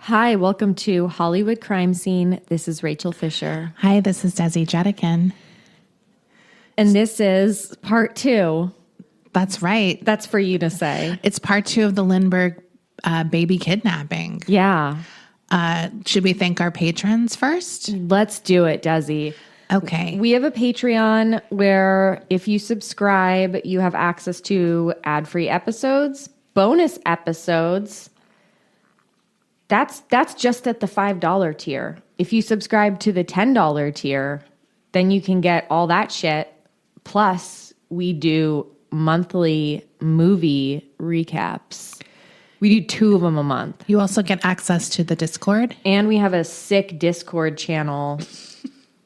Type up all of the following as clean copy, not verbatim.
Hi, welcome to Hollywood Crime Scene. This is Rachel Fisher. Hi, this is Desi Jedeikin. And this is part 2. That's right. That's for you to say. It's part 2 of the Lindbergh baby kidnapping. Yeah. Should we thank our patrons first? Let's do it, Desi. Okay. We have a Patreon where if you subscribe, you have access to ad-free episodes, bonus episodes. That's just at the $5 tier. If you subscribe to the $10 tier, then you can get all that shit. Plus, we do monthly movie recaps. We do 2 of them a month. You also get access to the Discord. And we have a sick Discord channel.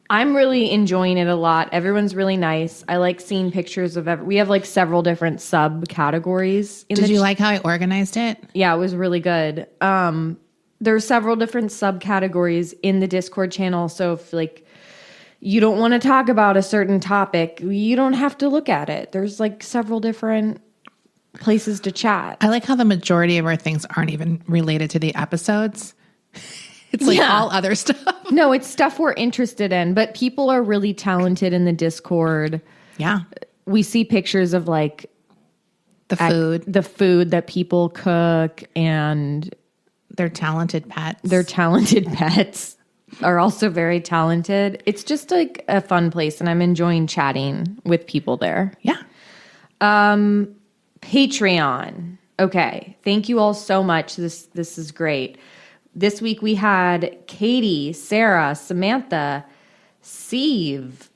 I'm really enjoying it a lot. Everyone's really nice. I like seeing pictures of we have like several different subcategories. Did you like how I organized it? Yeah, it was really good. There are several different subcategories in the Discord channel. So if like you don't want to talk about a certain topic, you don't have to look at it. There's like several different places to chat. I like how the majority of our things aren't even related to the episodes. It's like all other stuff. No, it's stuff we're interested in, but people are really talented in the Discord. Yeah. We see pictures of like the food that people cook, and their talented pets. Their talented pets are also very talented. It's just like a fun place, and I'm enjoying chatting with people there. Yeah. Patreon. Okay. Thank you all so much. This is great. This week we had Katie, Sarah, Samantha, Steve,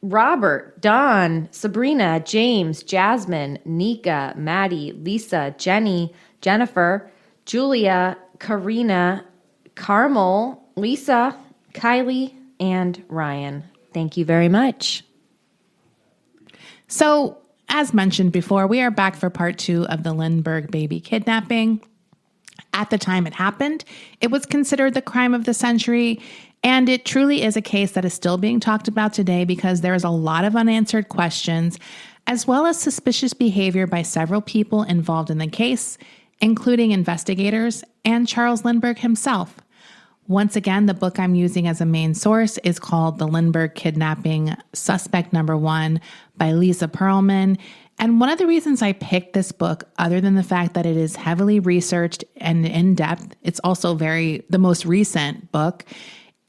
Robert, Don, Sabrina, James, Jasmine, Nika, Maddie, Lisa, Jenny, Jennifer, Julia, Karina, Carmel, Lisa, Kylie, and Ryan. Thank you very much. So, as mentioned before, we are back for part 2 of the Lindbergh baby kidnapping. At the time it happened, it was considered the crime of the century, and it truly is a case that is still being talked about today because there is a lot of unanswered questions, as well as suspicious behavior by several people involved in the case, including investigators and Charles Lindbergh himself. Once again, the book I'm using as a main source is called The Lindbergh Kidnapping, Suspect Number 1 by Lisa Perlman. And one of the reasons I picked this book, other than the fact that it is heavily researched and in-depth, it's also the most recent book.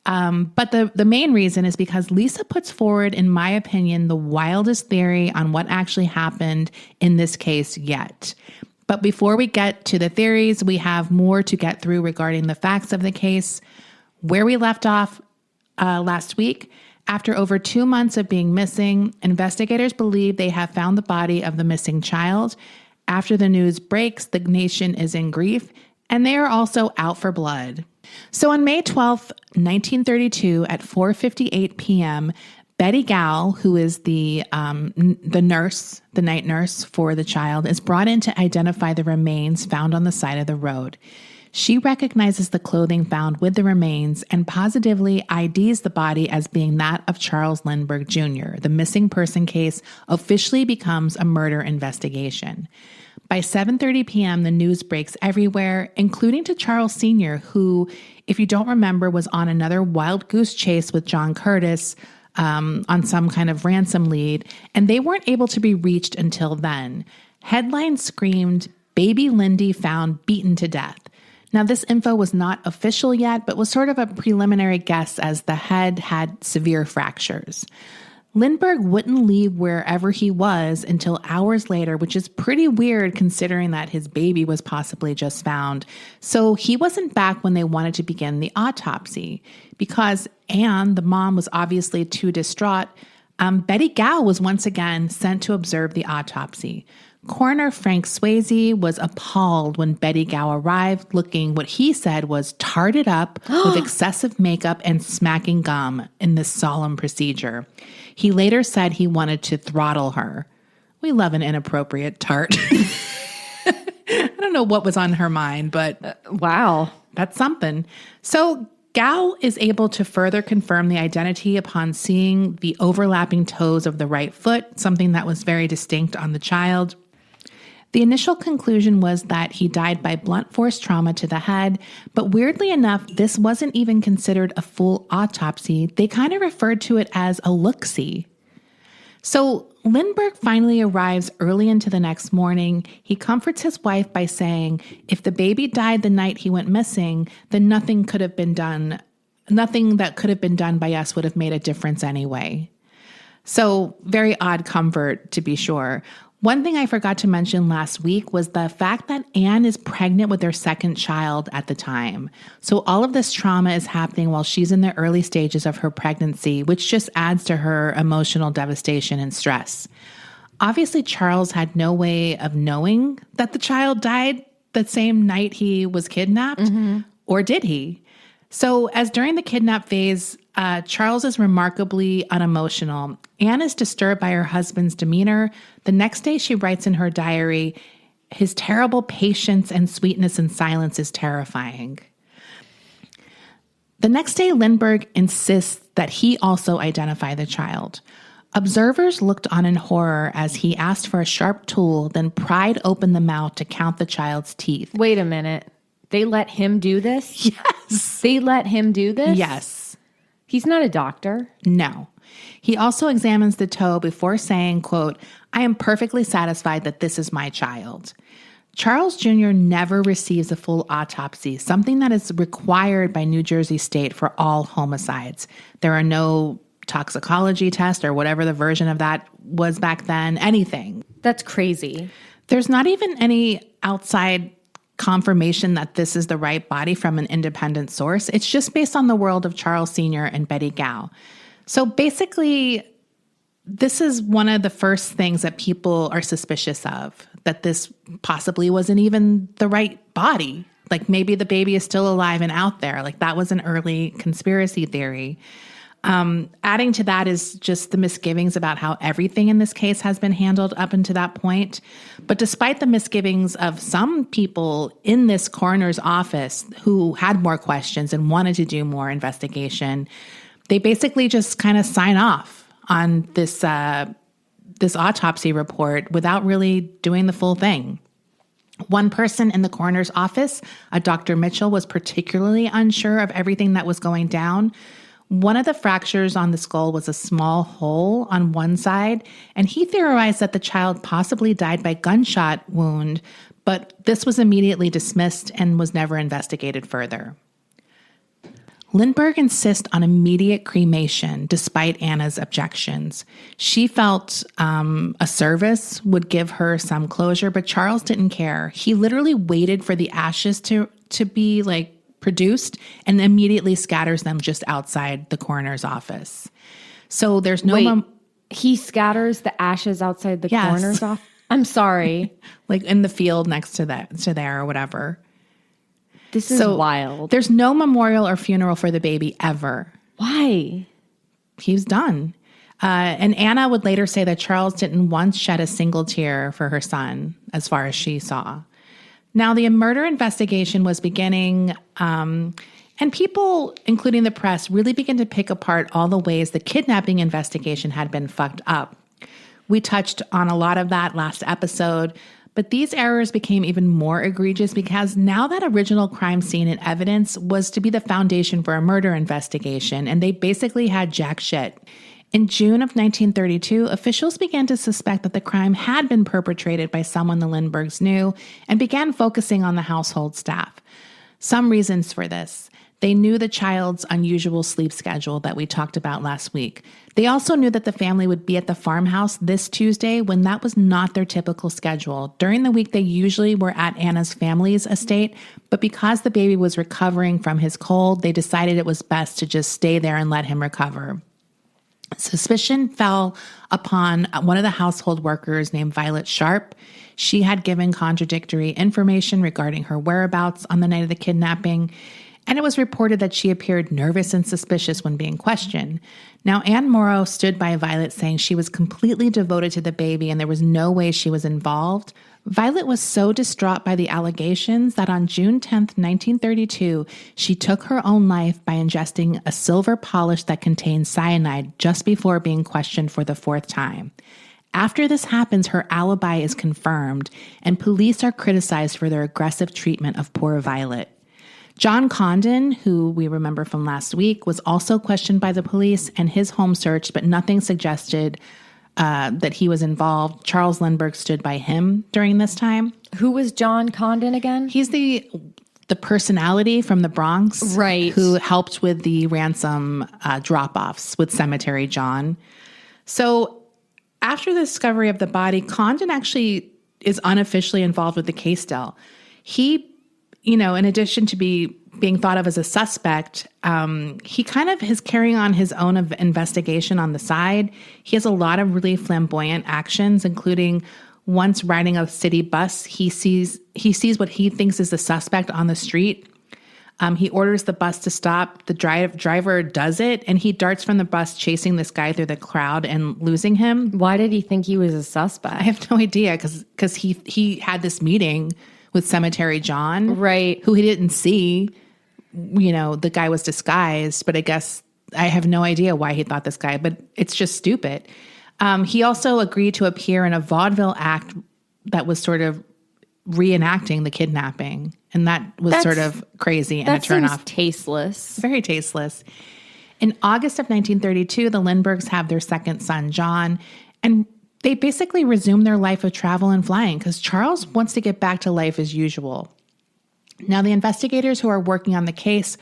But the main reason is because Lisa puts forward, in my opinion, the wildest theory on what actually happened in this case yet. But before we get to the theories, we have more to get through regarding the facts of the case. Where we left off last week, after over 2 months of being missing, investigators believe they have found the body of the missing child. After the news breaks, the nation is in grief, and they are also out for blood. So on May 12th, 1932, at 4:58 p.m., Betty Gow, who is the nurse, the night nurse for the child, is brought in to identify the remains found on the side of the road. She recognizes the clothing found with the remains and positively IDs the body as being that of Charles Lindbergh Jr. The missing person case officially becomes a murder investigation. By 7:30 p.m., the news breaks everywhere, including to Charles Sr., who, if you don't remember, was on another wild goose chase with John Curtis on some kind of ransom lead, and they weren't able to be reached until then. Headlines screamed, "Baby Lindy found beaten to death." Now, this info was not official yet, but was sort of a preliminary guess as the head had severe fractures. Lindbergh wouldn't leave wherever he was until hours later, which is pretty weird considering that his baby was possibly just found. So he wasn't back when they wanted to begin the autopsy. Because Anne, the mom, was obviously too distraught, Betty Gow was once again sent to observe the autopsy. Coroner Frank Swayze was appalled when Betty Gow arrived, looking what he said was tarted up with excessive makeup and smacking gum in this solemn procedure. He later said he wanted to throttle her. We love an inappropriate tart. I don't know what was on her mind, but wow, that's something. So Gow is able to further confirm the identity upon seeing the overlapping toes of the right foot, something that was very distinct on the child. The initial conclusion was that he died by blunt force trauma to the head, but weirdly enough, this wasn't even considered a full autopsy. They kind of referred to it as a look-see. So Lindbergh finally arrives early into the next morning. He comforts his wife by saying, if the baby died the night he went missing, then nothing that could have been done by us would have made a difference anyway. So very odd comfort, to be sure. One thing I forgot to mention last week was the fact that Anne is pregnant with their second child at the time. So all of this trauma is happening while she's in the early stages of her pregnancy, which just adds to her emotional devastation and stress. Obviously, Charles had no way of knowing that the child died the same night he was kidnapped, or did he? So as during the kidnap phase, Charles is remarkably unemotional. Anne is disturbed by her husband's demeanor. The next day she writes in her diary, his terrible patience and sweetness and silence is terrifying. The next day, Lindbergh insists that he also identify the child. Observers looked on in horror as he asked for a sharp tool, then pried open the mouth to count the child's teeth. Wait a minute. They let him do this? Yes. They let him do this? Yes. He's not a doctor. No. He also examines the toe before saying, quote, I am perfectly satisfied that this is my child. Charles Jr. never receives a full autopsy, something that is required by New Jersey State for all homicides. There are no toxicology tests or whatever the version of that was back then, anything. That's crazy. There's not even any outside confirmation that this is the right body from an independent source. It's just based on the world of Charles Sr. and Betty Gow. So basically, this is one of the first things that people are suspicious of, that this possibly wasn't even the right body. Like maybe the baby is still alive and out there. Like that was an early conspiracy theory. Adding to that is just the misgivings about how everything in this case has been handled up until that point. But despite the misgivings of some people in this coroner's office who had more questions and wanted to do more investigation, they basically just kind of sign off on this autopsy report without really doing the full thing. One person in the coroner's office, a Dr. Mitchell, was particularly unsure of everything that was going down. One of the fractures on the skull was a small hole on one side, and he theorized that the child possibly died by gunshot wound, but this was immediately dismissed and was never investigated further. Lindbergh insists on immediate cremation despite Anna's objections. She felt a service would give her some closure, but Charles didn't care. He literally waited for the ashes to be produced and immediately scatters them just outside the coroner's office. So there's no... He scatters the ashes outside the coroner's office? I'm sorry. Like in the field next to there or whatever. This is wild. There's no memorial or funeral for the baby ever. Why? He was done. And Anna would later say that Charles didn't once shed a single tear for her son, as far as she saw. Now, the murder investigation was beginning, and people, including the press, really began to pick apart all the ways the kidnapping investigation had been fucked up. We touched on a lot of that last episode, but these errors became even more egregious because now that original crime scene and evidence was to be the foundation for a murder investigation, and they basically had jack shit. In June of 1932, officials began to suspect that the crime had been perpetrated by someone the Lindberghs knew and began focusing on the household staff. Some reasons for this. They knew the child's unusual sleep schedule that we talked about last week. They also knew that the family would be at the farmhouse this Tuesday when that was not their typical schedule. During the week, they usually were at Anna's family's estate, but because the baby was recovering from his cold, they decided it was best to just stay there and let him recover. Suspicion fell upon one of the household workers named Violet Sharp. She had given contradictory information regarding her whereabouts on the night of the kidnapping, and it was reported that she appeared nervous and suspicious when being questioned. Now, Anne Morrow stood by Violet saying she was completely devoted to the baby and there was no way she was involved. Violet was so distraught by the allegations that on June 10th, 1932, she took her own life by ingesting a silver polish that contained cyanide just before being questioned for the fourth time. After this happens, her alibi is confirmed, and police are criticized for their aggressive treatment of poor Violet. John Condon, who we remember from last week, was also questioned by the police and his home searched, but nothing suggested that he was involved. Charles Lindbergh stood by him during this time. Who was John Condon again? He's the personality from the Bronx, right, who helped with the ransom drop-offs with Cemetery John. So after the discovery of the body, Condon actually is unofficially involved with the case still. He, in addition to being thought of as a suspect, he kind of is carrying on his own investigation on the side. He has a lot of really flamboyant actions, including once riding a city bus, he sees what he thinks is the suspect on the street. He orders the bus to stop. The driver does it, and he darts from the bus, chasing this guy through the crowd and losing him. Why did he think he was a suspect? I have no idea, because he had this meeting with Cemetery John, right, who he didn't see. The guy was disguised, but I guess I have no idea why he thought this guy, but it's just stupid. He also agreed to appear in a vaudeville act that was sort of reenacting the kidnapping. And that's sort of crazy and a turnoff. That seems tasteless. Very tasteless. In August of 1932, the Lindberghs have their second son, John, and they basically resume their life of travel and flying because Charles wants to get back to life as usual. Now, the investigators who are working on the case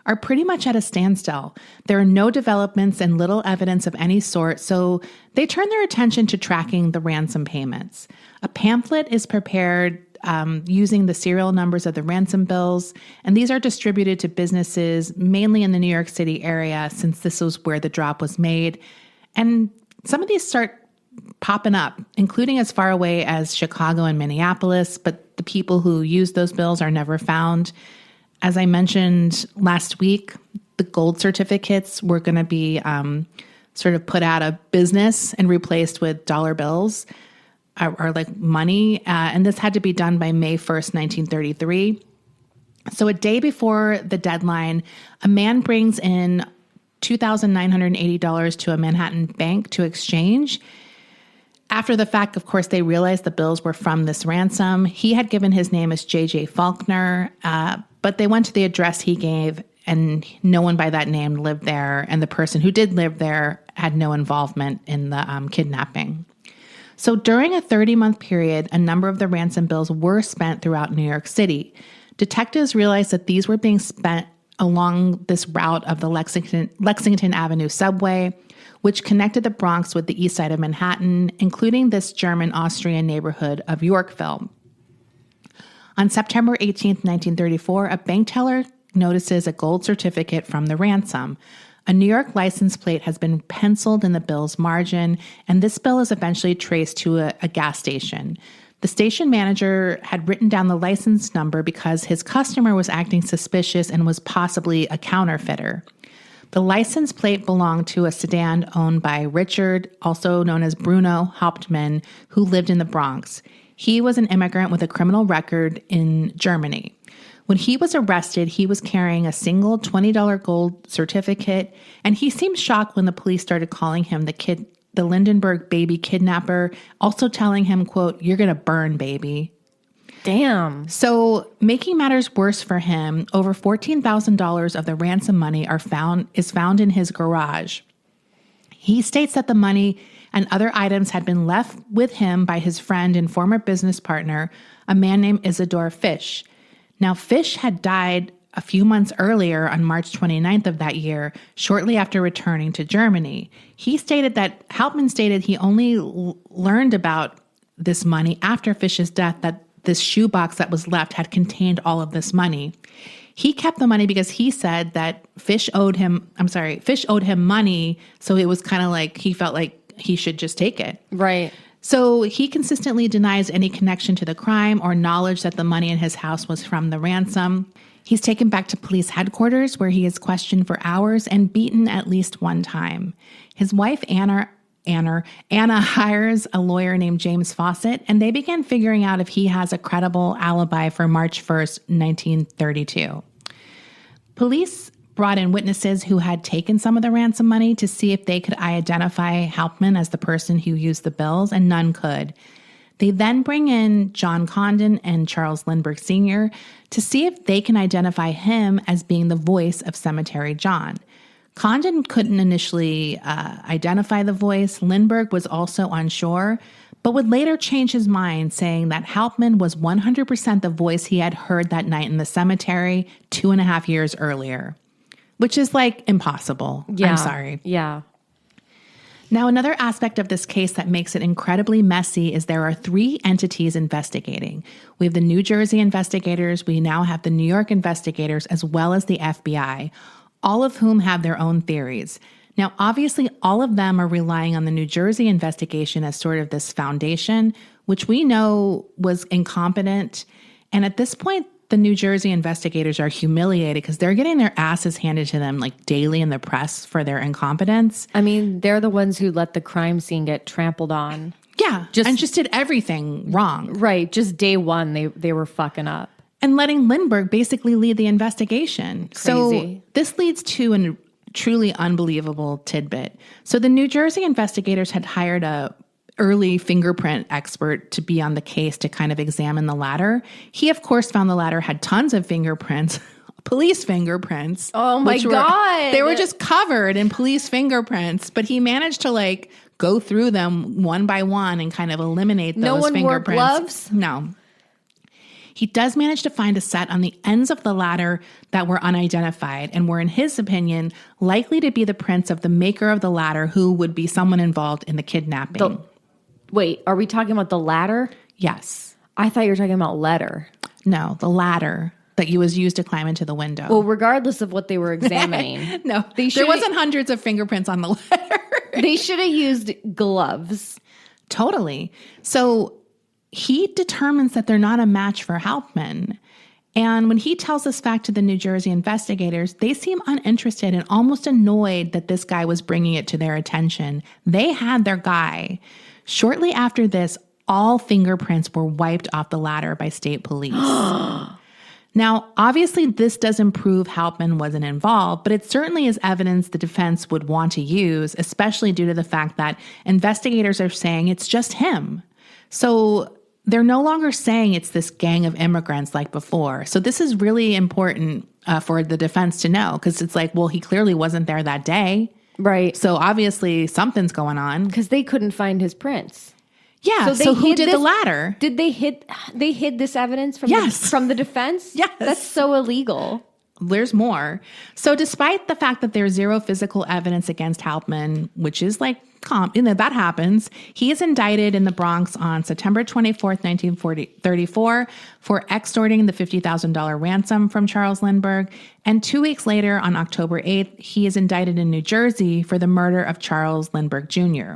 are pretty much at a standstill. There are no developments and little evidence of any sort, so they turn their attention to tracking the ransom payments. A pamphlet is prepared using the serial numbers of the ransom bills, and these are distributed to businesses, mainly in the New York City area, since this was where the drop was made. And some of these start popping up, including as far away as Chicago and Minneapolis, but the people who use those bills are never found. As I mentioned last week, the gold certificates were going to be sort of put out of business and replaced with dollar bills or like money. And this had to be done by May 1st, 1933. So a day before the deadline, a man brings in $2,980 to a Manhattan bank to exchange. After the fact, of course, they realized the bills were from this ransom. He had given his name as J.J. Faulkner, but they went to the address he gave, and no one by that name lived there. And the person who did live there had no involvement in the kidnapping. So during a 30-month period, a number of the ransom bills were spent throughout New York City. Detectives realized that these were being spent along this route of the Lexington Avenue subway, which connected the Bronx with the east side of Manhattan, including this German-Austrian neighborhood of Yorkville. On September 18, 1934, a bank teller notices a gold certificate from the ransom. A New York license plate has been penciled in the bill's margin, and this bill is eventually traced to a gas station. The station manager had written down the license number because his customer was acting suspicious and was possibly a counterfeiter. The license plate belonged to a sedan owned by Richard, also known as Bruno Hauptmann, who lived in the Bronx. He was an immigrant with a criminal record in Germany. When he was arrested, he was carrying a single $20 gold certificate, and he seemed shocked when the police started calling him the Lindbergh baby kidnapper, also telling him, quote, "You're going to burn, baby." Damn. So making matters worse for him, over $14,000 of the ransom money is found in his garage. He states that the money and other items had been left with him by his friend and former business partner, a man named Isidore Fish. Now, Fish had died a few months earlier on March 29th of that year, shortly after returning to Germany. Hauptmann stated he only learned about this money after Fish's death, that this shoebox that was left had contained all of this money. He kept the money because he said that Fish owed him money, so it was kind of like he felt like he should just take it. Right. So he consistently denies any connection to the crime or knowledge that the money in his house was from the ransom. He's taken back to police headquarters where he is questioned for hours and beaten at least one time. His wife, Anna hires a lawyer named James Fawcett, and they begin figuring out if he has a credible alibi for March 1st, 1932. Police brought in witnesses who had taken some of the ransom money to see if they could identify Hauptmann as the person who used the bills, and none could. They then bring in John Condon and Charles Lindbergh Sr. to see if they can identify him as being the voice of Cemetery John. Condon couldn't initially identify the voice. Lindbergh was also unsure, but would later change his mind, saying that Hauptmann was 100% the voice he had heard that night in the cemetery 2.5 years earlier, which is like impossible. Yeah. I'm sorry. Yeah. Now, another aspect of this case that makes it incredibly messy is there are 3 entities investigating. We have the New Jersey investigators, we now have the New York investigators, as well as the FBI, all of whom have their own theories. Now, obviously, all of them are relying on the New Jersey investigation as sort of this foundation, which we know was incompetent. And at this point, the New Jersey investigators are humiliated because they're getting their asses handed to them like daily in the press for their incompetence. I mean, they're the ones who let the crime scene get trampled on. Yeah, and just did everything wrong. Right. Just day one, they were fucking up. And letting Lindbergh basically lead the investigation. Crazy. So this leads to a truly unbelievable tidbit. So the New Jersey investigators had hired a early fingerprint expert to be on the case to kind of examine the ladder. He, of course, found the ladder had tons of fingerprints, police fingerprints. Oh my God. They were just covered in police fingerprints, but he managed to like go through them one by one and kind of eliminate those fingerprints. No one wore gloves? No. He does manage to find a set on the ends of the ladder that were unidentified and were, in his opinion, likely to be the prints of the maker of the ladder, who would be someone involved in the kidnapping. Wait, are we talking about the ladder? Yes. I thought you were talking about letter. No, the ladder that was used to climb into the window. Well, regardless of what they were examining. No, there wasn't hundreds of fingerprints on the ladder. They should have used gloves. Totally. So he determines that they're not a match for Hauptmann. And when he tells this fact to the New Jersey investigators, they seem uninterested and almost annoyed that this guy was bringing it to their attention. They had their guy. Shortly after this, all fingerprints were wiped off the ladder by state police. Now, obviously, this doesn't prove Hauptmann wasn't involved, but it certainly is evidence the defense would want to use, especially due to the fact that investigators are saying it's just him. So they're no longer saying it's this gang of immigrants like before. So this is really important for the defense to know, because it's like, well, he clearly wasn't there that day. Right. So obviously something's going on. Because they couldn't find his prints. Yeah. So who did the ladder? Did they hid this evidence from from the defense? Yes. That's so illegal. There's more. So despite the fact that there's zero physical evidence against Hauptmann, which is like, that happens, he is indicted in the Bronx on September 24th, 1934 for extorting the $50,000 ransom from Charles Lindbergh. And 2 weeks later, on October 8th, he is indicted in New Jersey for the murder of Charles Lindbergh Jr.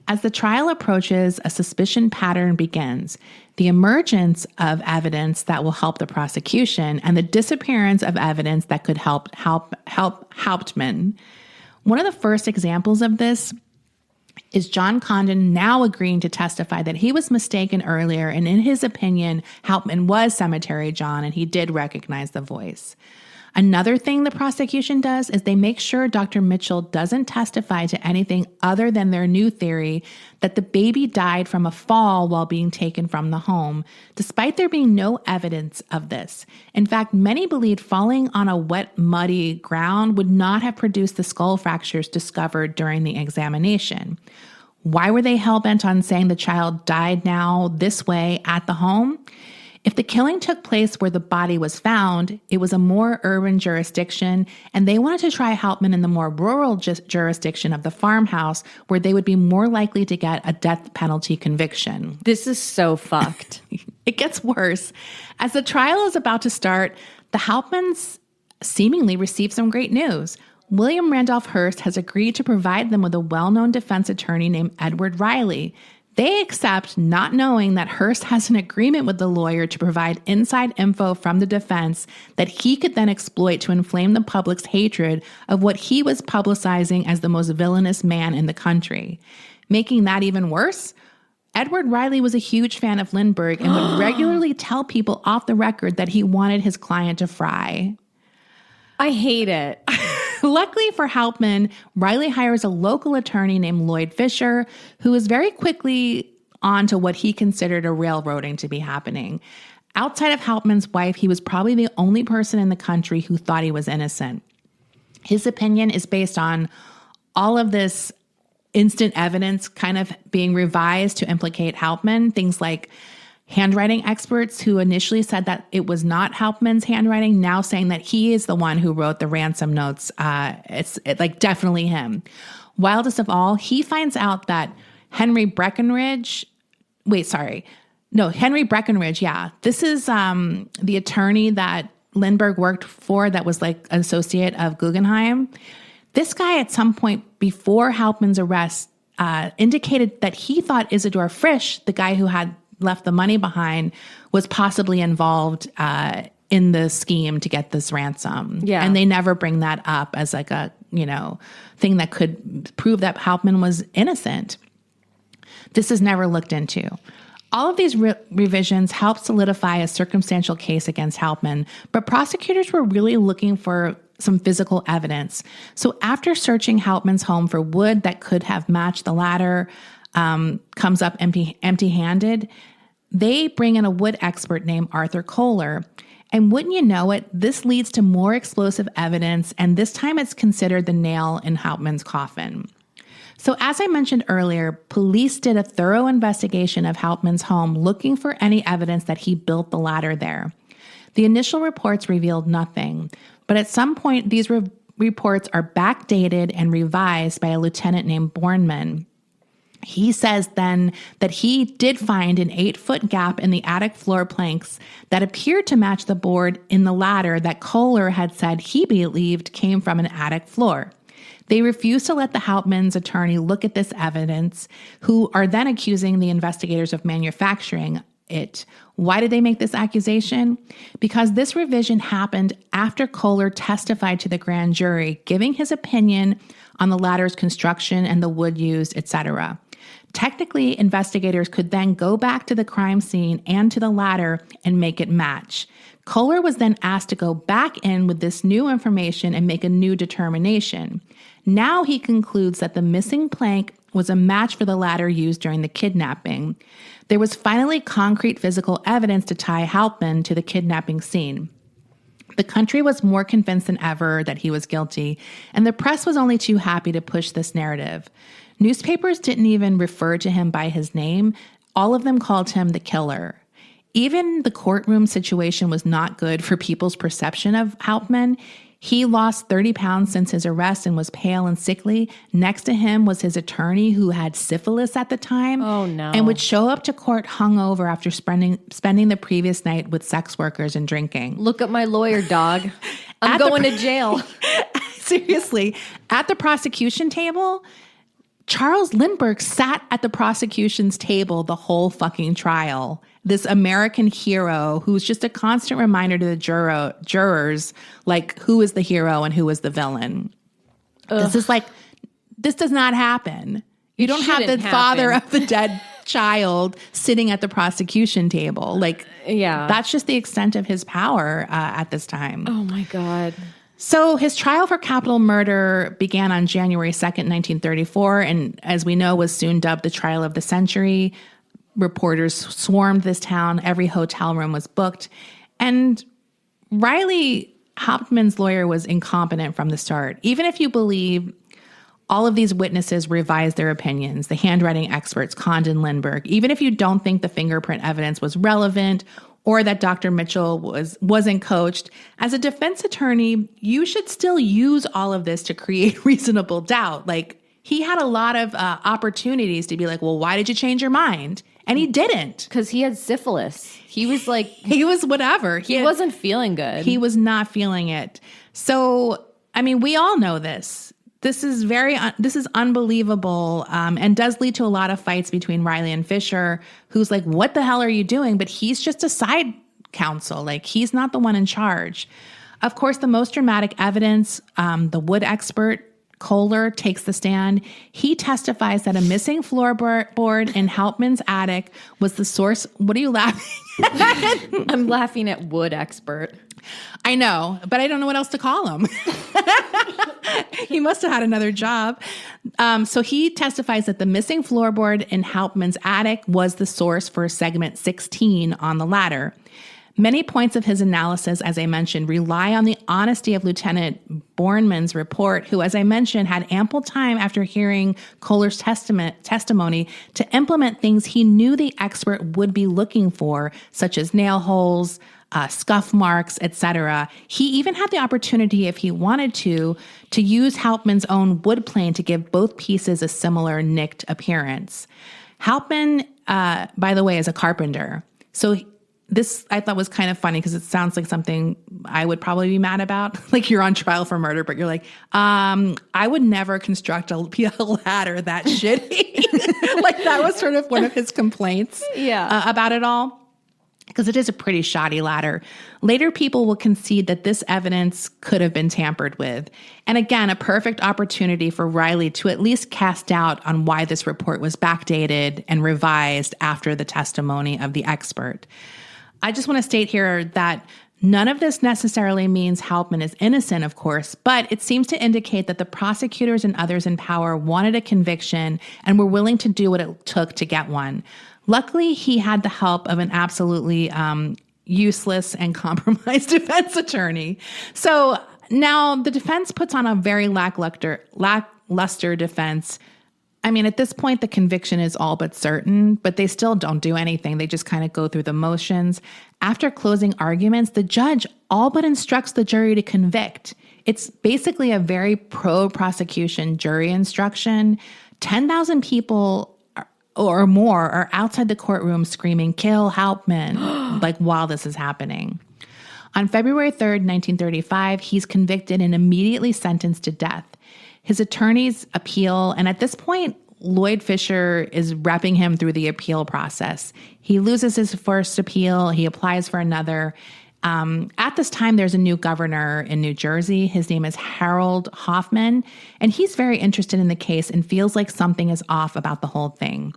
As the trial approaches, a suspicion pattern begins. The emergence of evidence that will help the prosecution and the disappearance of evidence that could help Hauptmann. One of the first examples of this is John Condon now agreeing to testify that he was mistaken earlier, and in his opinion, Hauptmann was Cemetery John, and he did recognize the voice. Another thing the prosecution does is they make sure Dr. Mitchell doesn't testify to anything other than their new theory that the baby died from a fall while being taken from the home, despite there being no evidence of this. In fact, many believed falling on a wet, muddy ground would not have produced the skull fractures discovered during the examination. Why were they hell-bent on saying the child died now this way at the home? If the killing took place where the body was found, it was a more urban jurisdiction, and they wanted to try Hauptmann in the more rural jurisdiction of the farmhouse, where they would be more likely to get a death penalty conviction. This is so fucked. It gets worse. As the trial is about to start, the Hauptmanns seemingly receive some great news. William Randolph Hearst has agreed to provide them with a well-known defense attorney named Edward Riley. They accept, not knowing that Hearst has an agreement with the lawyer to provide inside info from the defense that he could then exploit to inflame the public's hatred of what he was publicizing as the most villainous man in the country. Making that even worse, Edward Riley was a huge fan of Lindbergh and would regularly tell people off the record that he wanted his client to fry. I hate it. Luckily for Hauptmann, Riley hires a local attorney named Lloyd Fisher, who is very quickly on to what he considered a railroading to be happening. Outside of Hauptmann's wife, he was probably the only person in the country who thought he was innocent. His opinion is based on all of this instant evidence kind of being revised to implicate Hauptmann, things like handwriting experts who initially said that it was not Hauptmann's handwriting, now saying that he is the one who wrote the ransom notes. It's like definitely him. Wildest of all, he finds out that Henry Breckenridge, yeah. This is the attorney that Lindbergh worked for that was like an associate of Guggenheim. This guy at some point before Hauptmann's arrest indicated that he thought Isidor Frisch, the guy who had left the money behind, was possibly involved in the scheme to get this ransom. Yeah. And they never bring that up as like a, thing that could prove that Hauptmann was innocent. This is never looked into. All of these revisions helped solidify a circumstantial case against Hauptmann, but prosecutors were really looking for some physical evidence. So after searching Hauptmann's home for wood that could have matched the ladder, comes up empty-handed, they bring in a wood expert named Arthur Kohler. And wouldn't you know it, this leads to more explosive evidence, and this time it's considered the nail in Hauptmann's coffin. So as I mentioned earlier, police did a thorough investigation of Hauptmann's home looking for any evidence that he built the ladder there. The initial reports revealed nothing, but at some point these reports are backdated and revised by a lieutenant named Bornman. He says then that he did find an 8-foot gap in the attic floor planks that appeared to match the board in the ladder that Kohler had said he believed came from an attic floor. They refused to let the Hauptmann's attorney look at this evidence, who are then accusing the investigators of manufacturing it. Why did they make this accusation? Because this revision happened after Kohler testified to the grand jury, giving his opinion on the ladder's construction and the wood used, etc. Technically, investigators could then go back to the crime scene and to the ladder and make it match. Kohler was then asked to go back in with this new information and make a new determination. Now he concludes that the missing plank was a match for the ladder used during the kidnapping. There was finally concrete physical evidence to tie Hauptmann to the kidnapping scene. The country was more convinced than ever that he was guilty, and the press was only too happy to push this narrative. Newspapers didn't even refer to him by his name. All of them called him the killer. Even the courtroom situation was not good for people's perception of Hauptmann. He lost 30 pounds since his arrest and was pale and sickly. Next to him was his attorney, who had syphilis at the time. Oh, no. And would show up to court hungover after spending the previous night with sex workers and drinking. Look at my lawyer, dog. I'm going to jail. Seriously. At the prosecution table, Charles Lindbergh sat at the prosecution's table the whole fucking trial. This American hero who's just a constant reminder to the jurors, like, who is the hero and who is the villain. Ugh. This does not happen. You don't have the father of the dead child sitting at the prosecution table. That's just the extent of his power at this time. Oh my God. So his trial for capital murder began on January 2nd, 1934, and as we know, was soon dubbed the trial of the century. Reporters swarmed this town. Every hotel room was booked. And Riley Hauptmann's lawyer was incompetent from the start. Even if you believe all of these witnesses revised their opinions, the handwriting experts, Condon, Lindbergh, even if you don't think the fingerprint evidence was relevant or that Dr. Mitchell wasn't coached, as a defense attorney, you should still use all of this to create reasonable doubt. Like, he had a lot of opportunities to be like, well, why did you change your mind? And he didn't. Because he had syphilis. He was like... he was whatever. He wasn't feeling good. He was not feeling it. So, I mean, we all know this. This is unbelievable, and does lead to a lot of fights between Riley and Fisher, who's like, what the hell are you doing? But he's just a side counsel. Like, he's not the one in charge. Of course, the most dramatic evidence, the wood expert, Kohler, takes the stand. He testifies that a missing floorboard in Hauptmann's attic was the source. What are you laughing at? I'm laughing at wood expert. I know, but I don't know what else to call him. He must have had another job. So he testifies that the missing floorboard in Hauptmann's attic was the source for segment 16 on the ladder. Many points of his analysis, as I mentioned, rely on the honesty of Lieutenant Bornman's report, who, as I mentioned, had ample time after hearing Kohler's testimony to implement things he knew the expert would be looking for, such as nail holes, scuff marks, etc. He even had the opportunity, if he wanted to use Hauptmann's own wood plane to give both pieces a similar nicked appearance. Hauptmann, by the way, is a carpenter. So this I thought was kind of funny because it sounds like something I would probably be mad about. Like you're on trial for murder, but you're like, I would never construct a ladder that shitty. Like that was sort of one of his complaints about it all. Because it is a pretty shoddy ladder. Later, people will concede that this evidence could have been tampered with. And again, a perfect opportunity for Riley to at least cast doubt on why this report was backdated and revised after the testimony of the expert. I just want to state here that none of this necessarily means Hauptmann is innocent, of course, but it seems to indicate that the prosecutors and others in power wanted a conviction and were willing to do what it took to get one. Luckily, he had the help of an absolutely useless and compromised defense attorney. So now the defense puts on a very lackluster defense. I mean, at this point, the conviction is all but certain, but they still don't do anything. They just kind of go through the motions. After closing arguments, the judge all but instructs the jury to convict. It's basically a very pro-prosecution jury instruction. 10,000 people or more are outside the courtroom screaming, "Kill Hauptmann," like while this is happening. On February 3rd, 1935, he's convicted and immediately sentenced to death. His attorneys appeal, and at this point, Lloyd Fisher is repping him through the appeal process. He loses his first appeal, he applies for another. At this time, there's a new governor in New Jersey. His name is Harold Hoffman, and he's very interested in the case and feels like something is off about the whole thing.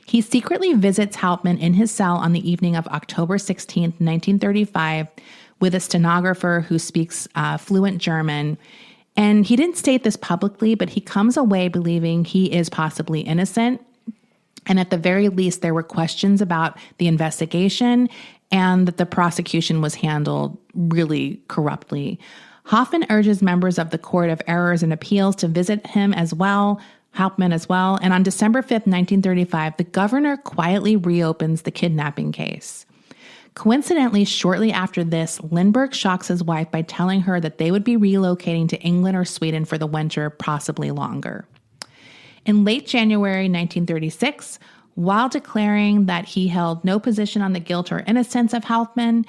He secretly visits Hauptmann in his cell on the evening of October 16th, 1935, with a stenographer who speaks fluent German. And he didn't state this publicly, but he comes away believing he is possibly innocent. And at the very least, there were questions about the investigation and that the prosecution was handled really corruptly. Hoffman urges members of the Court of Errors and Appeals to visit him as well, Hauptmann as well. And on December 5th, 1935, the governor quietly reopens the kidnapping case. Coincidentally, shortly after this, Lindbergh shocks his wife by telling her that they would be relocating to England or Sweden for the winter, possibly longer. In late January 1936, while declaring that he held no position on the guilt or innocence of Hauptmann,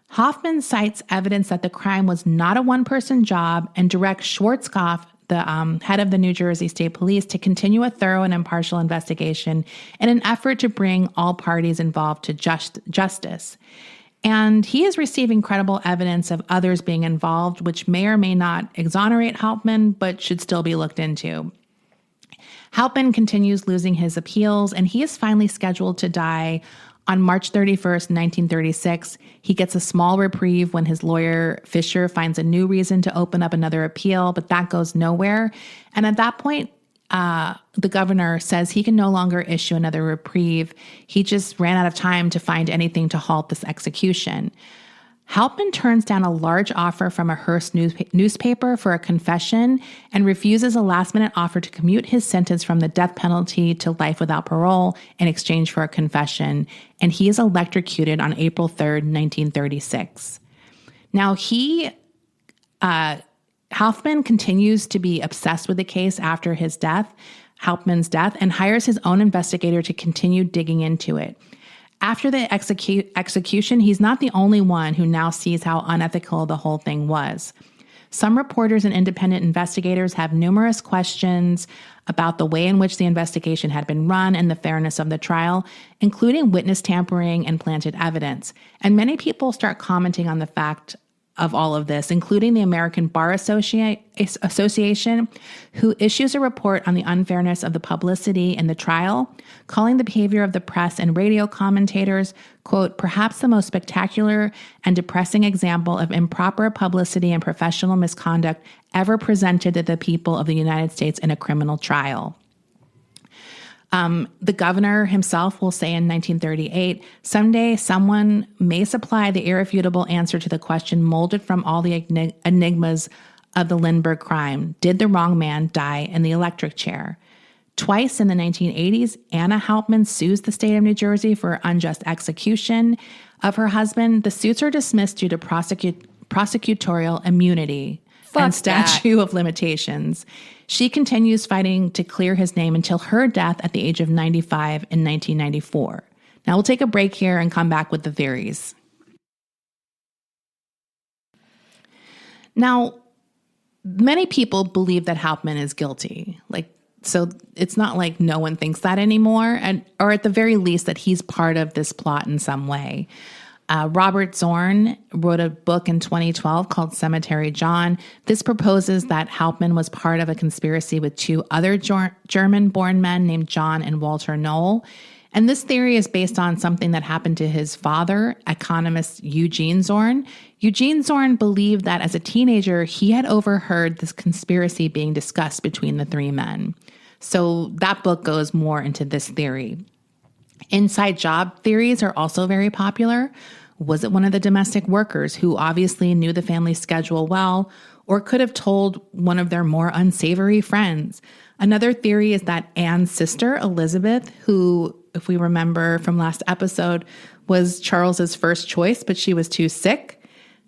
Hoffman cites evidence that the crime was not a one-person job and directs Schwarzkopf, the head of the New Jersey State Police, to continue a thorough and impartial investigation in an effort to bring all parties involved to justice. And he is receiving credible evidence of others being involved, which may or may not exonerate Hauptmann, but should still be looked into. Hauptmann continues losing his appeals, and he is finally scheduled to die on March 31st, 1936. He gets a small reprieve when his lawyer, Fisher, finds a new reason to open up another appeal, but that goes nowhere. And at that point, the governor says he can no longer issue another reprieve. He just ran out of time to find anything to halt this execution. Hauptmann turns down a large offer from a Hearst newspaper for a confession and refuses a last-minute offer to commute his sentence from the death penalty to life without parole in exchange for a confession, and he is electrocuted on April 3rd, 1936. Now, Hauptmann continues to be obsessed with the case after Hauptmann's death, and hires his own investigator to continue digging into it. After the execution, he's not the only one who now sees how unethical the whole thing was. Some reporters and independent investigators have numerous questions about the way in which the investigation had been run and the fairness of the trial, including witness tampering and planted evidence. And many people start commenting on the fact of all of this, including the American Bar Association, who issues a report on the unfairness of the publicity in the trial, calling the behavior of the press and radio commentators, quote, perhaps the most spectacular and depressing example of improper publicity and professional misconduct ever presented to the people of the United States in a criminal trial. The governor himself will say in 1938, someday someone may supply the irrefutable answer to the question molded from all the enigmas of the Lindbergh crime. Did the wrong man die in the electric chair? Twice in the 1980s, Anna Hauptman sues the state of New Jersey for unjust execution of her husband. The suits are dismissed due to prosecutorial immunity and statute of limitations. She continues fighting to clear his name until her death at the age of 95 in 1994. Now we'll take a break here and come back with the theories. Now, many people believe that Hauptman is guilty. So it's not like no one thinks that anymore, or at the very least that he's part of this plot in some way. Robert Zorn wrote a book in 2012 called Cemetery John. This proposes that Hauptman was part of a conspiracy with two other German-born men named John and Walter Knoll. And this theory is based on something that happened to his father, economist Eugene Zorn. Eugene Zorn believed that as a teenager, he had overheard this conspiracy being discussed between the three men. So that book goes more into this theory. Inside job theories are also very popular. Was it one of the domestic workers who obviously knew the family's schedule well, or could have told one of their more unsavory friends? Another theory is that Anne's sister, Elizabeth, who, if we remember from last episode, was Charles's first choice, but she was too sick.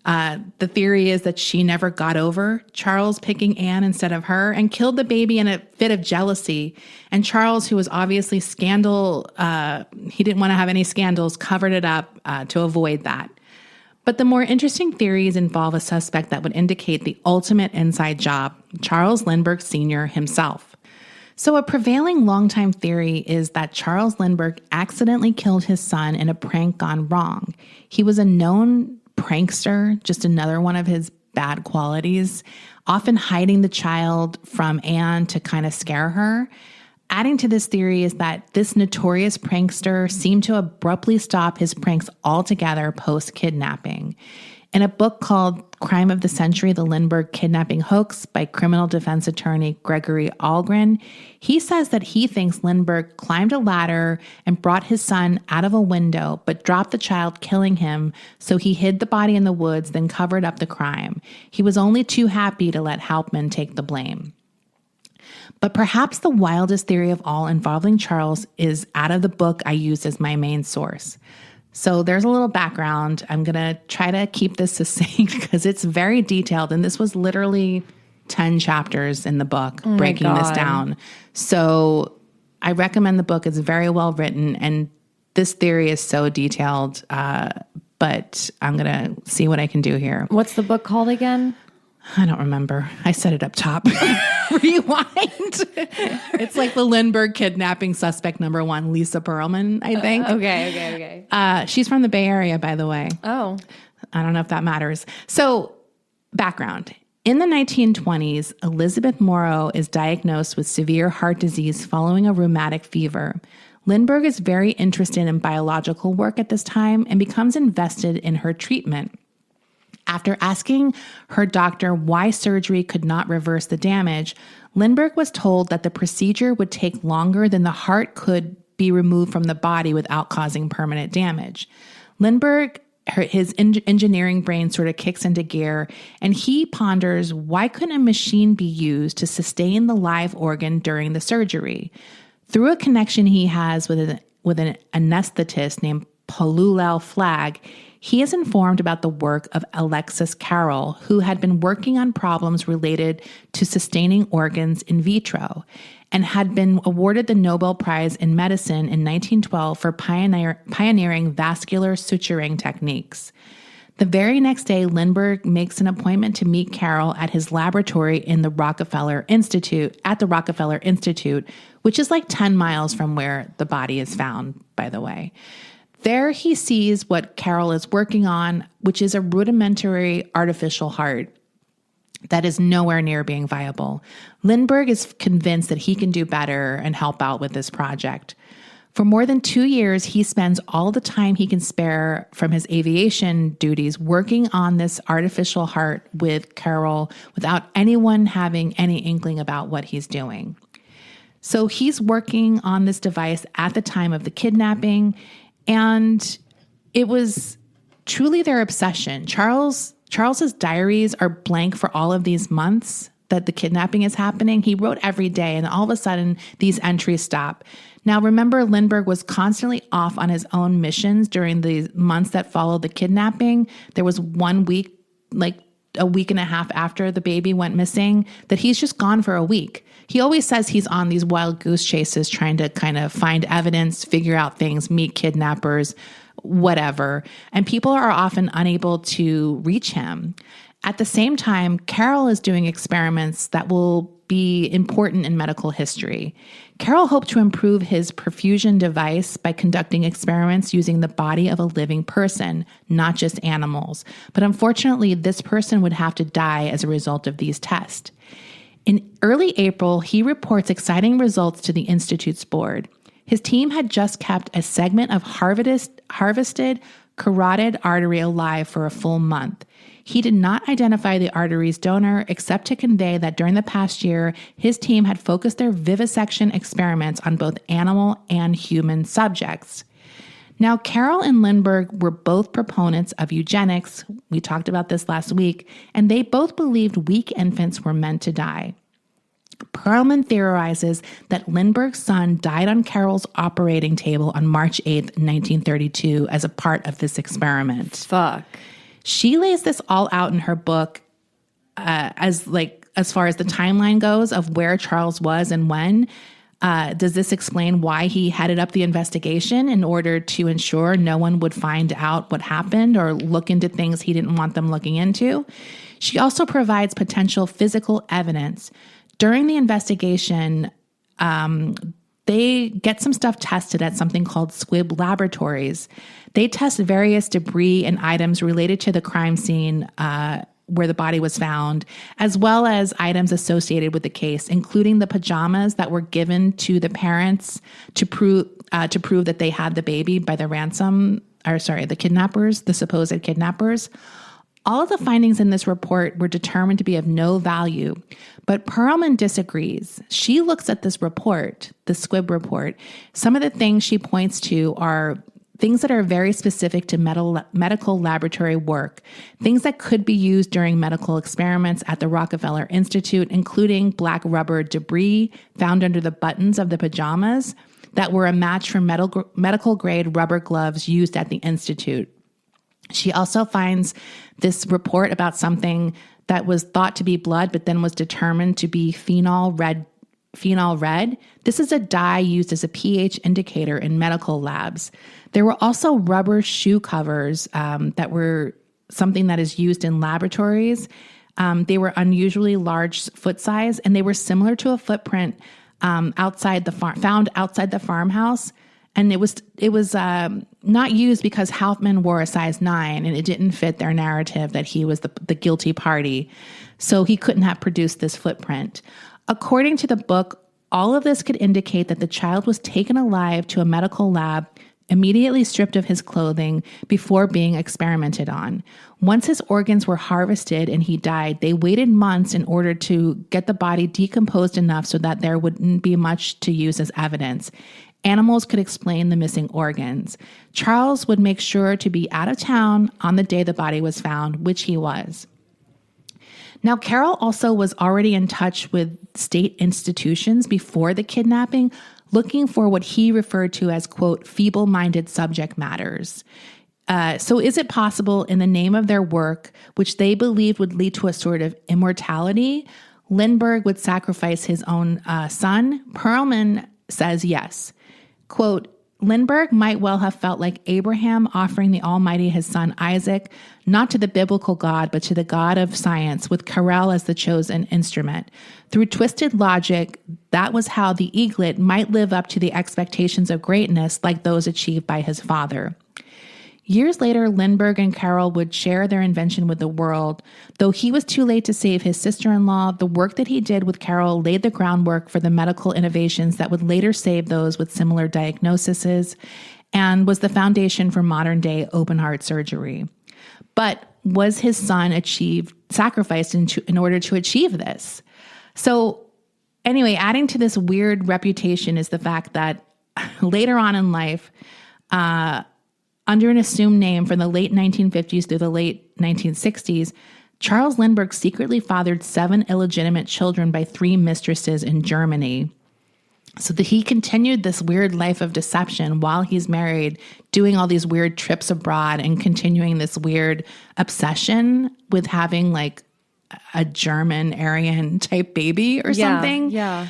The theory is that she never got over Charles picking Anne instead of her and killed the baby in a fit of jealousy. And Charles, who was obviously he didn't want to have any scandals, covered it up to avoid that. But the more interesting theories involve a suspect that would indicate the ultimate inside job, Charles Lindbergh Sr. himself. So a prevailing longtime theory is that Charles Lindbergh accidentally killed his son in a prank gone wrong. He was a known prankster, just another one of his bad qualities, often hiding the child from Anne to kind of scare her. Adding to this theory is that this notorious prankster seemed to abruptly stop his pranks altogether post-kidnapping. In a book called Crime of the Century, The Lindbergh Kidnapping Hoax by criminal defense attorney Gregory Algren, he says that he thinks Lindbergh climbed a ladder and brought his son out of a window, but dropped the child, killing him, so he hid the body in the woods, then covered up the crime. He was only too happy to let Hauptman take the blame. But perhaps the wildest theory of all involving Charles is out of the book I used as my main source. So there's a little background. I'm going to try to keep this succinct because it's very detailed. And this was literally 10 chapters in the book breaking this down. So I recommend the book. It's very well written. And this theory is so detailed. But I'm going to see what I can do here. What's the book called again? I don't remember. I said it up top. Rewind. It's like the Lindbergh kidnapping suspect number 1, Lisa Perlman, I think. Okay. She's from the Bay Area, by the way. Oh. I don't know if that matters. So, background. In the 1920s, Elizabeth Morrow is diagnosed with severe heart disease following a rheumatic fever. Lindbergh is very interested in biological work at this time and becomes invested in her treatment. After asking her doctor why surgery could not reverse the damage, Lindbergh was told that the procedure would take longer than the heart could be removed from the body without causing permanent damage. Lindbergh, his engineering brain sort of kicks into gear, and he ponders, why couldn't a machine be used to sustain the live organ during the surgery? Through a connection he has with an anesthetist named Palulal Flagg, he is informed about the work of Alexis Carrel, who had been working on problems related to sustaining organs in vitro and had been awarded the Nobel Prize in Medicine in 1912 for pioneering vascular suturing techniques. The very next day, Lindbergh makes an appointment to meet Carrel at his laboratory in the Rockefeller Institute, which is like 10 miles from where the body is found, by the way. There he sees what Carol is working on, which is a rudimentary artificial heart that is nowhere near being viable. Lindbergh is convinced that he can do better and help out with this project. For more than 2 years, he spends all the time he can spare from his aviation duties working on this artificial heart with Carol without anyone having any inkling about what he's doing. So he's working on this device at the time of the kidnapping, and it was truly their obsession. Charles's diaries are blank for all of these months that the kidnapping is happening. He wrote every day, and all of a sudden, these entries stop. Now, remember, Lindbergh was constantly off on his own missions during the months that followed the kidnapping. There was 1 week, like a week and a half after the baby went missing, that he's just gone for a week. He always says he's on these wild goose chases trying to kind of find evidence, figure out things, meet kidnappers, whatever. And people are often unable to reach him. At the same time, Carol is doing experiments that will be important in medical history. Carol hoped to improve his perfusion device by conducting experiments using the body of a living person, not just animals. But unfortunately, this person would have to die as a result of these tests. In early April, he reports exciting results to the Institute's board. His team had just kept a segment of harvested carotid artery alive for a full month. He did not identify the artery's donor except to convey that during the past year, his team had focused their vivisection experiments on both animal and human subjects. Now, Carol and Lindbergh were both proponents of eugenics. We talked about this last week, and they both believed weak infants were meant to die. Perelman theorizes that Lindbergh's son died on Carol's operating table on March 8th, 1932, as a part of this experiment. Fuck. She lays this all out in her book as far as the timeline goes of where Charles was and when. Does this explain why he headed up the investigation in order to ensure no one would find out what happened or look into things he didn't want them looking into? She also provides potential physical evidence. During the investigation, they get some stuff tested at something called Squibb Laboratories. They test various debris and items related to the crime scene where the body was found, as well as items associated with the case, including the pajamas that were given to the parents to prove that they had the baby by the kidnappers, the supposed kidnappers. All of the findings in this report were determined to be of no value, but Perelman disagrees. She looks at this report, the Squibb report. Some of the things she points to are things that are very specific to medical laboratory work, things that could be used during medical experiments at the Rockefeller Institute, including black rubber debris found under the buttons of the pajamas that were a match for medical-grade rubber gloves used at the Institute. She also finds this report about something that was thought to be blood, but then was determined to be phenol red. This is a dye used as a pH indicator in medical labs. There were also rubber shoe covers that were something that is used in laboratories. They were unusually large foot size, and they were similar to a footprint found outside the farmhouse. And it was not used because Hoffman wore a size 9, and it didn't fit their narrative that he was the guilty party. So he couldn't have produced this footprint. According to the book, all of this could indicate that the child was taken alive to a medical lab, immediately stripped of his clothing before being experimented on. Once his organs were harvested and he died, they waited months in order to get the body decomposed enough so that there wouldn't be much to use as evidence. Animals could explain the missing organs. Charles would make sure to be out of town on the day the body was found, which he was. Now, Carol also was already in touch with state institutions before the kidnapping, looking for what he referred to as, quote, feeble-minded subject matters. So is it possible in the name of their work, which they believed would lead to a sort of immortality, Lindbergh would sacrifice his own son? Perelman says yes. Quote, Lindbergh might well have felt like Abraham offering the Almighty his son Isaac, not to the biblical God, but to the God of science, with Carel as the chosen instrument. Through twisted logic, that was how the eaglet might live up to the expectations of greatness like those achieved by his father. Years later, Lindbergh and Carol would share their invention with the world. Though he was too late to save his sister-in-law, the work that he did with Carol laid the groundwork for the medical innovations that would later save those with similar diagnoses and was the foundation for modern-day open-heart surgery. But was his son sacrificed in order to achieve this? So anyway, adding to this weird reputation is the fact that later on in life, under an assumed name from the late 1950s through the late 1960s, Charles Lindbergh secretly fathered 7 illegitimate children by 3 mistresses in Germany. So that he continued this weird life of deception while he's married, doing all these weird trips abroad and continuing this weird obsession with having like a German Aryan type baby or something. Yeah.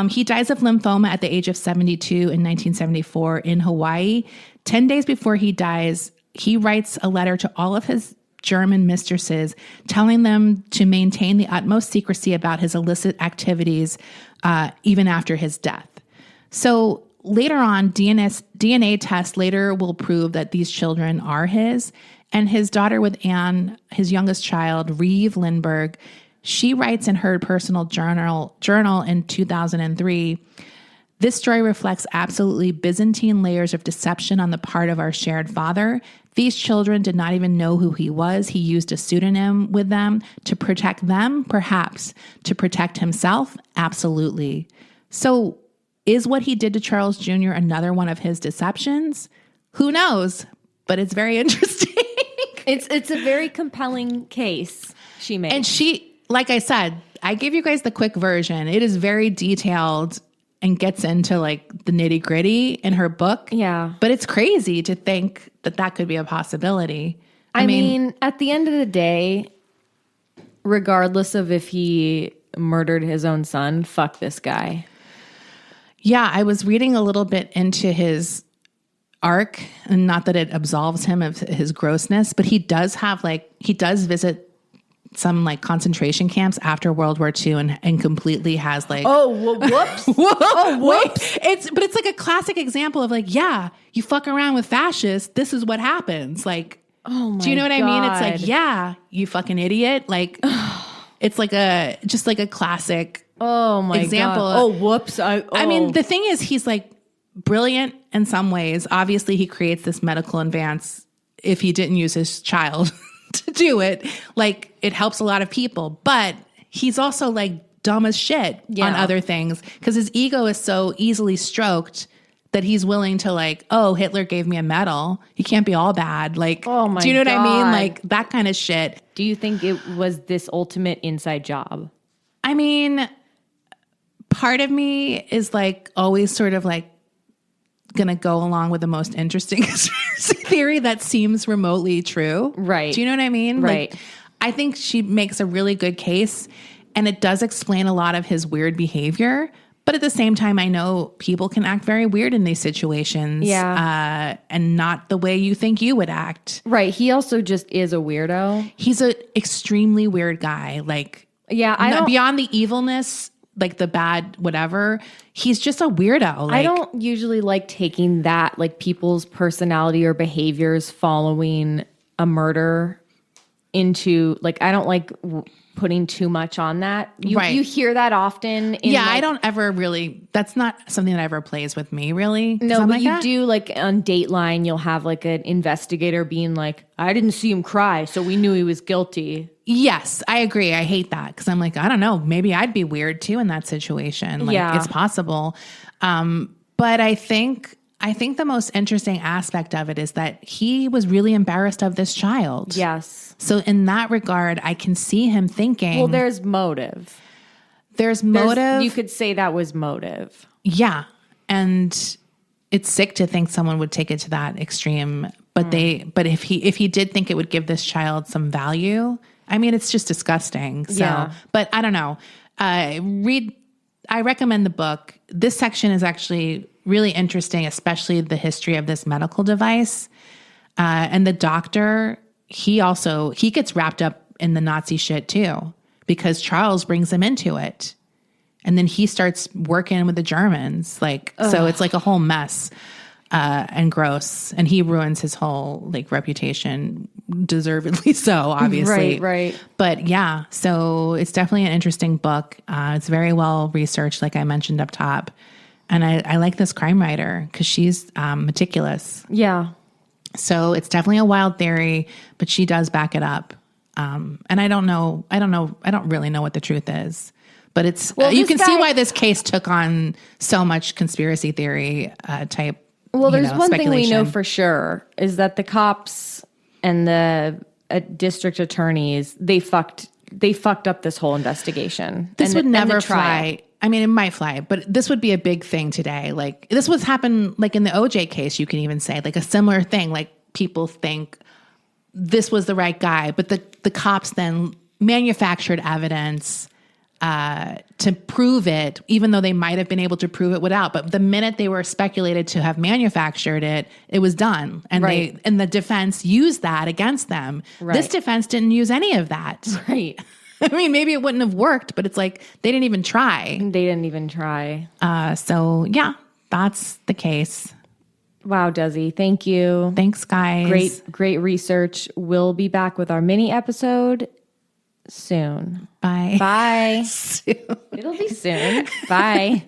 He dies of lymphoma at the age of 72 in 1974 in Hawaii. 10 days before he dies, he writes a letter to all of his German mistresses, telling them to maintain the utmost secrecy about his illicit activities, even after his death. So later on, DNA tests later will prove that these children are his. And his daughter with Anne, his youngest child, Reeve Lindbergh, she writes in her personal journal in 2003, "This story reflects absolutely Byzantine layers of deception on the part of our shared father. These children did not even know who he was. He used a pseudonym with them to protect them, perhaps. To protect himself, absolutely." So is what he did to Charles Jr. another one of his deceptions? Who knows? But it's very interesting. It's a very compelling case she made. And she, like I said, I gave you guys the quick version. It is very detailed and gets into like the nitty gritty in her book. Yeah. But it's crazy to think that that could be a possibility. I mean, at the end of the day, regardless of if he murdered his own son, fuck this guy. Yeah, I was reading a little bit into his arc, and not that it absolves him of his grossness, but he does visit some like concentration camps after World War II and completely has like, whoops. whoops. It's like a classic example of like, yeah, you fuck around with fascists. This is what happens. Like, oh my do you know what I mean? It's God. like, yeah, you fucking idiot. Like, it's like just like a classic example. God. Whoops. I mean, the thing is, he's like brilliant in some ways. Obviously, he creates this medical advance if he didn't use his child to do it. Like, it helps a lot of people. But he's also like dumb as shit on other things because his ego is so easily stroked that he's willing to like, oh, Hitler gave me a medal. He can't be all bad. Like, oh my do you know God. what I mean? Like that kind of shit. Do you think it was this ultimate inside job? I mean, part of me is like always sort of like going to go along with the most interesting conspiracy theory that seems remotely true. Right. Do you know what I mean? Right. Like, I think she makes a really good case, and it does explain a lot of his weird behavior. But at the same time, I know people can act very weird in these situations. Yeah. And not the way you think you would act. Right. He also just is a weirdo. He's an extremely weird guy. Like, yeah, I don't, beyond the evilness, like the bad whatever, he's just a weirdo. Like, I don't usually like taking that, like people's personality or behaviors following a murder into, like, I don't like putting too much on that. You hear that often. I don't ever really, that's not something that ever plays with me really. No, but you do, like on Dateline, you'll have like an investigator being like, I didn't see him cry, so we knew he was guilty. Yes, I agree. I hate that because I'm like, I don't know, maybe I'd be weird too in that situation. Like, it's possible. But I think the most interesting aspect of it is that he was really embarrassed of this child. Yes. So in that regard, I can see him thinking, well, there's motive. You could say that was motive. Yeah. And it's sick to think someone would take it to that extreme. But but if he did think it would give this child some value, I mean, it's just disgusting. So, but I don't know. I recommend the book. This section is actually really interesting, especially the history of this medical device. And the doctor, he gets wrapped up in the Nazi shit too, because Charles brings him into it. And then he starts working with the Germans. Like, so it's like a whole mess. and gross, and he ruins his whole like reputation, deservedly so, obviously. Right. But yeah, so it's definitely an interesting book. It's very well researched, like I mentioned up top, and I like this crime writer because she's meticulous. Yeah. So it's definitely a wild theory, but she does back it up. And I don't really know what the truth is. But it's you can see why this case took on so much conspiracy theory type. Well, there's one thing we know for sure is that the cops and the district attorneys they fucked up this whole investigation. This would never fly. I mean, it might fly, but this would be a big thing today. Like this was happen like in the OJ case. You can even say like a similar thing. Like people think this was the right guy, but the cops then manufactured evidence to prove it, even though they might have been able to prove it without. But the minute they were speculated to have manufactured it, it was done. And the defense used that against them. Right. This defense didn't use any of that. Right. I mean, maybe it wouldn't have worked, but it's like they didn't even try. So yeah, that's the case. Wow, Desi, thank you. Thanks, guys. Great research. We'll be back with our mini episode soon. Bye. It'll be soon. Bye.